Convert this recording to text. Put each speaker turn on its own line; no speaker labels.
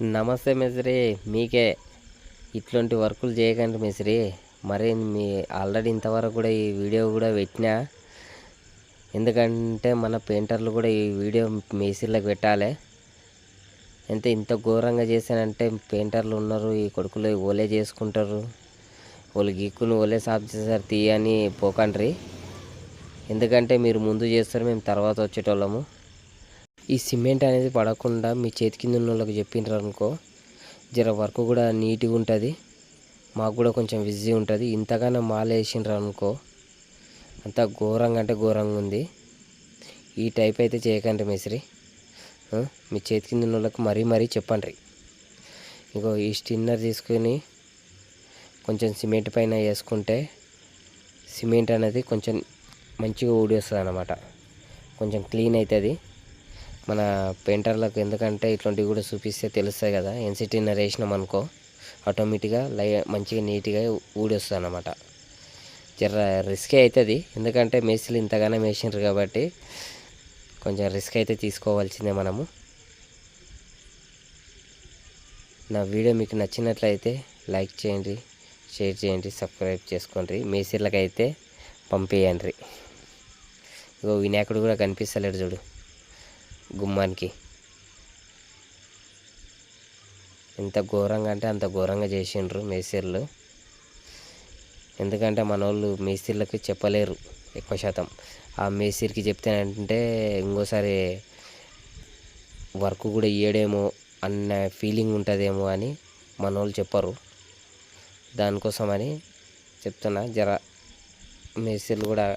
నమస్తే మేస్త్రి. మీకే ఇట్లాంటి వర్కులు చేయకండి మేస్త్రి. మరి మీ ఆల్రెడీ ఇంతవరకు కూడా ఈ వీడియో కూడా పెట్టినా, ఎందుకంటే మన పెయింటర్లు కూడా ఈ వీడియో మేస్త్రీలకు పెట్టాలి. ఇంత ఘోరంగా చేశానంటే పెయింటర్లు ఉన్నారు, ఈ కొడుకులు ఓలే చేసుకుంటారు, వాళ్ళు గీక్కుని ఓలే సాఫ్ చేశారు తీయని పోకండ్రి. ఎందుకంటే మీరు ముందు చేస్తారు, మేము తర్వాత వచ్చేటోళ్ళము. ఈ సిమెంట్ అనేది పడకుండా మీ చేతి కింద ఉన్న వాళ్ళకి చెప్పిండ్రు అనుకో, జర వర్క్ కూడా నీట్గా ఉంటుంది, మాకు కూడా కొంచెం బిజీ ఉంటుంది. ఇంతగానో మాల వేసిండ్రు అనుకో, అంత ఘోరంగా అంటే ఘోరంగా ఉంది. ఈ టైప్ అయితే చేయకండి మేస్త్రి. మీ చేతి కింద ఉన్న వాళ్ళకి మరీ చెప్పండి. ఇగో ఈ స్టిన్నర్ తీసుకొని కొంచెం సిమెంట్ పైన వేసుకుంటే సిమెంట్ అనేది కొంచెం మంచిగా ఊడేస్తుంది అన్నమాట, కొంచెం క్లీన్ అవుతుంది మన పెయింటర్లకు. ఎందుకంటే ఇట్లాంటివి కూడా చూపిస్తే తెలుస్తాయి కదా. ఎన్సిటీన్నర్ వేసినాం అనుకో ఆటోమేటిక్గా మంచిగా నీట్గా ఊడొస్తుంది అన్నమాట. జర రిస్కే అవుతుంది, ఎందుకంటే మేస్త్రీలు ఇంతగానో వేసిండ్రు కాబట్టి కొంచెం రిస్క్ అయితే తీసుకోవాల్సిందే మనము. నా వీడియో మీకు నచ్చినట్లయితే లైక్ చేయండి, షేర్ చేయండి, సబ్స్క్రైబ్ చేసుకోండి. మేస్త్రీలకు అయితే పంపేయండి. ఇగో వినాయకుడు కూడా కనిపిస్తలేడు చూడు గుమ్మానికి. ఎంత ఘోరంగా అంటే అంత ఘోరంగా చేసిండ్రు మేస్త్రీలు. ఎందుకంటే మన వాళ్ళు మేస్త్రీలకు చెప్పలేరు ఎక్కువ శాతం. ఆ మేస్త్రికి చెప్తేనంటే ఇంకోసారి వర్క్ కూడా ఇయ్యడేమో అన్న ఫీలింగ్ ఉంటుందేమో అని మన వాళ్ళు చెప్పరు. దానికోసమని చెప్తున్నా, జర మేస్త్రీలు కూడా